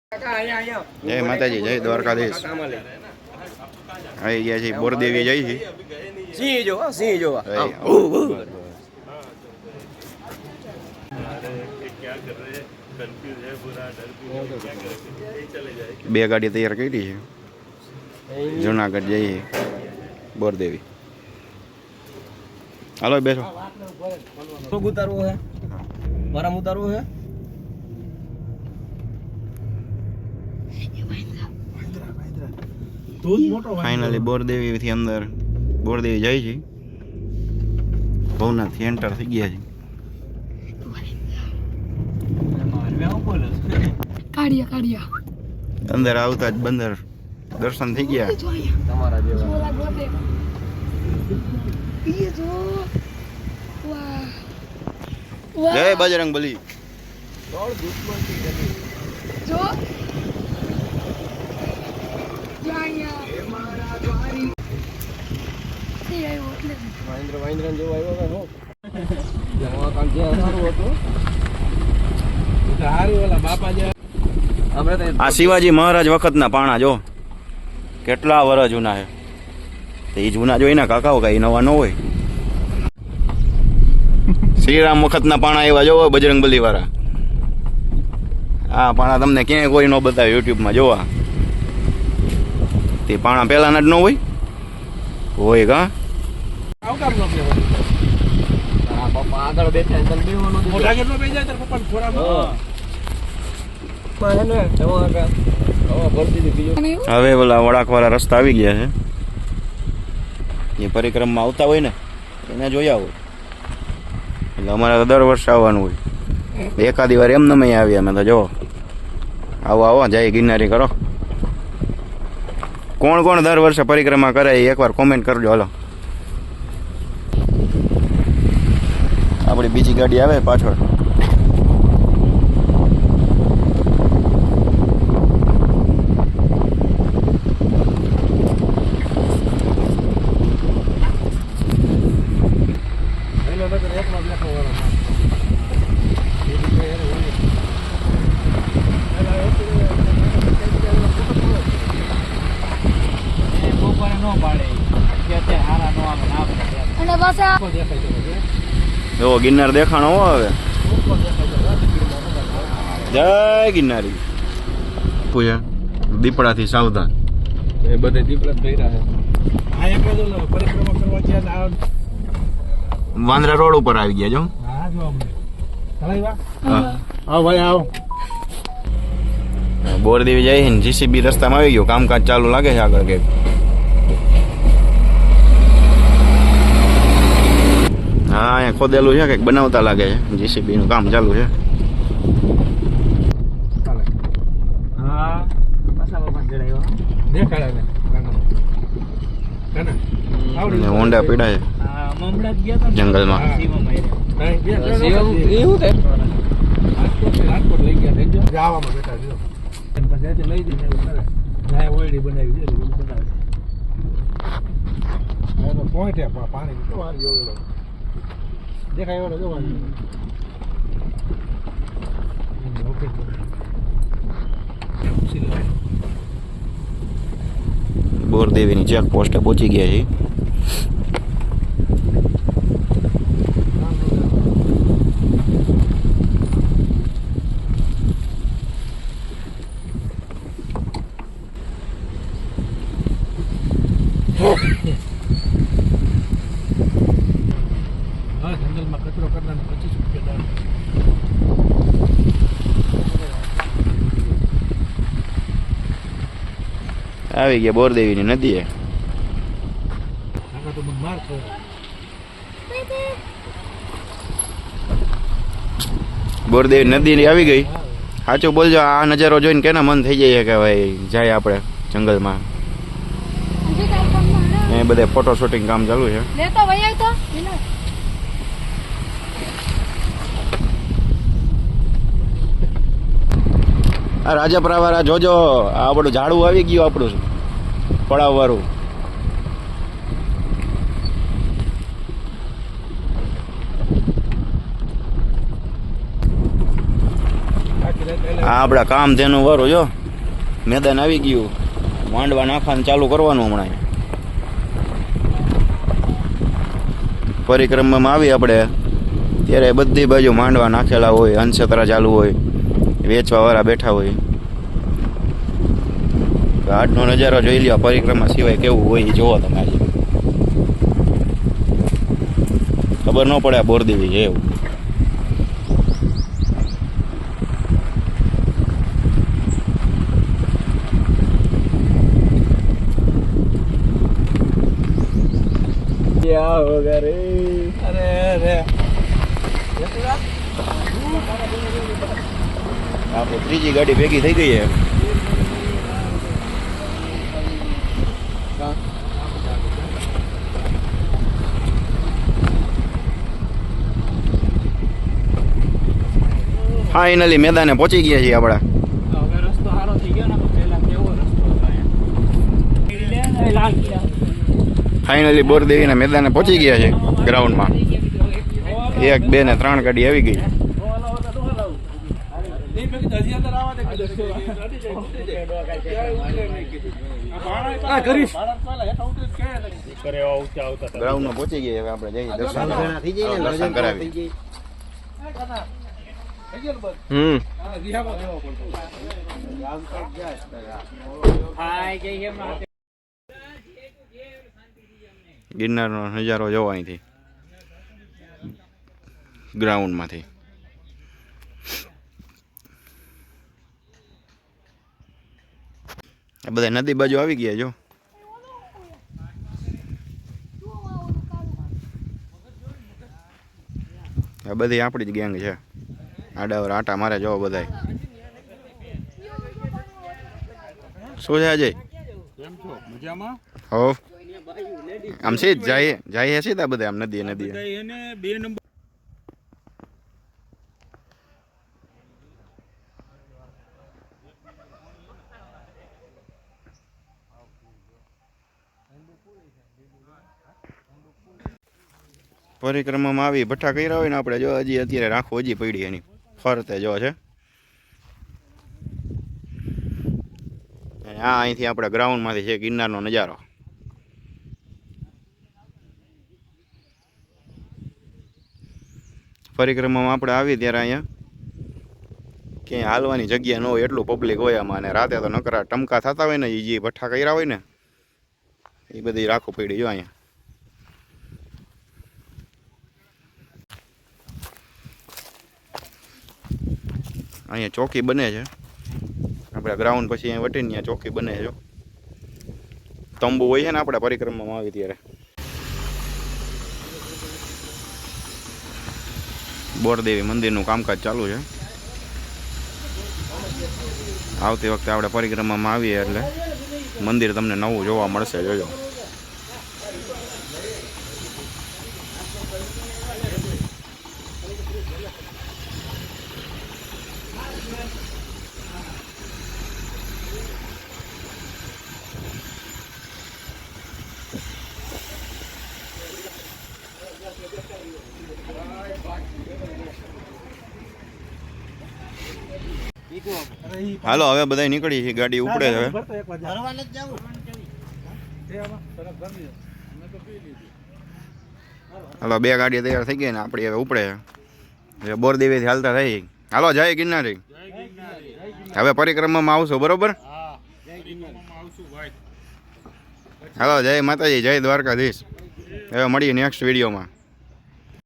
જય માતાજી, જય દ્વારકાધીશ. આવી ગયા છે બોરદેવી જઈ છે. સિંહ જોવા, સિંહ જોવા. બે ગાડી તૈયાર કરી છે. જુનાગઢ જઈએ બોરદેવી. હાલો બેસો. ઉતારવું હે, મારા ઉતારવું હે. ફાઇનલી બોરદેવી થી અંદર બોરદેવી જાય છે. ભવનાથ એન્ટર થઈ ગયા છે. અંદર આવતા જ બંદર દર્શન થઈ ગયા. તમારા જેવા જય બજરંગ બલી. જો મહેન્દ્ર જેવો આવ્યો કામ જે સારું હતું. આ શિવાજી મહારાજ વખતના પાણા જો કેટલા વર્ષ જૂના છે. એ જૂના જોઈને કાકાઓ કઈ નવા ન હોય. શ્રીરામ વખતના પાણા એવા જોવો બજરંગબલી વાળા. આ પાણા તમને ક્યાંય કોઈ ન બતાવે યુટ્યુબમાં જોવા. તે પાણા પહેલાના જ ન હોય હોય કા. આગળ બેઠા હવે ઓલા વડાકવાળા રસ્તા આવી ગયા છે. એ પરિક્રમમાં આવતા હોય ને એને જોયા હોય એટલે અમારે તો દર વર્ષે આવવાનું હોય. એકાદી વાર એમ નમે આવ્યા અમે તો જો આવો આવો જાય ગિરનારી કરો. કોણ કોણ દર વર્ષે પરિક્રમા કરે એ એકવાર કોમેન્ટ કરજો. હાલો આપણી બીજી ગાડી આવે પાછળ. જો ગિરનાર દેખાણો હો હવે. જય ગિરનારી. પૂજા દીપડાથી સાવધાન. એ બધે દીપડા ભર્યા છે. આ એક પરિક્રમા કરવા ગયા વાંદરા રોડ ઉપર આવી ગયા જો. હા જો અમને આવો ભાઈ આવો. બોરદેવી જાય ને જીસીબી રસ્તામાં આવી ગયો. કામકાજ ચાલુ લાગે છે આગળ કે. હા અહીંયા ખોદેલું છે કંઈક બનાવતા લાગે છે. જીસીબી નું કામ ચાલુ છે. હા હોન્ડા પીડા છે જંગલમાં. બોરદેવીની ચેક પોસ્ટે પહોંચી ગયા છે. જંગલમાં કચરો કરનાર 25 રૂપિયા આવી ગયા બોરદેવીની નદીએ. બોરદેવી નદી આવી ગઈ. સાચું બોલજો, આ નજારો જોઈને કેના મન થઈ જાય કે ભાઈ જાય આપણે જંગલમાં. એ બધે ફોટો શૂટિંગ કામ ચાલુ છે. આ રાજપરા વાળા જોજો, આ બધું ઝાડું આવી ગયું આપણું પડાવ વાળું. આ આપડા કામ તેનું વારું જો. મેદાન આવી ગયું, માંડવા નાખવાનું ચાલુ કરવાનું હમણાં. પરિક્રમામાં આવી આપણે ત્યારે બધી બાજુ માંડવા નાખેલા હોય, હંસેતરા ચાલુ હોય, વેચવા વાળા બેઠા હોય. આજનો નજારો જોઈ લ્યો, પરિક્રમા સિવાય કેવું હોય એ જોવો તમે. આજે ખબર ન પડે આ બોરદેવી છે એવું. क्या होगा रे? अरे अरे આપણે ત્રીજી ગાડી ભેગી થઈ ગઈ છે. ફાઇનલી મેદાને પહોંચી ગયા છીએ આપણે. હવે રસ્તો સારો થઈ ગયો ને, તો પહેલા કેવો રસ્તો હતો અહીંયા? ફાઇનલી બોરદેવીના મેદાને પહોંચી ગયા છે ગ્રાઉન્ડમાં. 1, 2 ને 3 ગાડી આવી ગઈ. ગ્રાઉન્ડમાં પહોંચી ગયા. હવે આપણે જઈએ દર્શન કરાવી. ગિરનારનો નજારો જોવો અહીંથી ગ્રાઉન્ડમાંથી. આ બધા નદી બાજુ આવી ગયા. જો આ બધી આપણી જ ગેંગ છે. આડાવર આટા મારે જો બધાય. શું છે અજય? હો આમ છે જાય છે તા બધા આમ નદી પરિક્રમામાં આવી ભઠ્ઠા કર્યા હોય ને આપણે જો હજી અત્યારે રાખો હજી પડી એની ફરતે જો છે. આ અહીંથી આપણે ગ્રાઉન્ડમાંથી છે ગિરનારનો નજારો. પરિક્રમામાં આપણે આવી ત્યારે અહીંયા ક્યાંય હાલવાની જગ્યા ન હોય, એટલું પબ્લિક હોય આમાં. અને રાતે તો નકરા ટમકા થતા હોય ને, એ જે ભઠ્ઠા કર્યા હોય ને એ બધી રાખો પડી જો અહીંયા. અહીંયા ચોકી બને છે આપણે ગ્રાઉન્ડ પછી અહીંયા વટીને ત્યાં ચોકી બને છે. જો તંબુ હોય છે ને આપણે પરિક્રમામાં આવી ત્યારે. બોરદેવી મંદિરનું કામકાજ ચાલુ છે. આવતી વખતે આપણે પરિક્રમામાં આવીએ એટલે મંદિર તમને નવું જોવા મળશે. જોજો હાલો હવે બધા નીકળી છે. ગાડી ઉપડે છે હવે. હાલો 2 ગાડીઓ તૈયાર થઈ ગઈ ને આપણી હવે ઉપડે છે. બોરદેવીથી હાલતા થઈ. હાલો જય ગિરનારી. હવે પરિક્રમામાં આવશો બરોબર? હાલો જય માતાજી, જય દ્વારકાધીશ. હવે મળીએ નેક્સ્ટ વિડીયોમાં.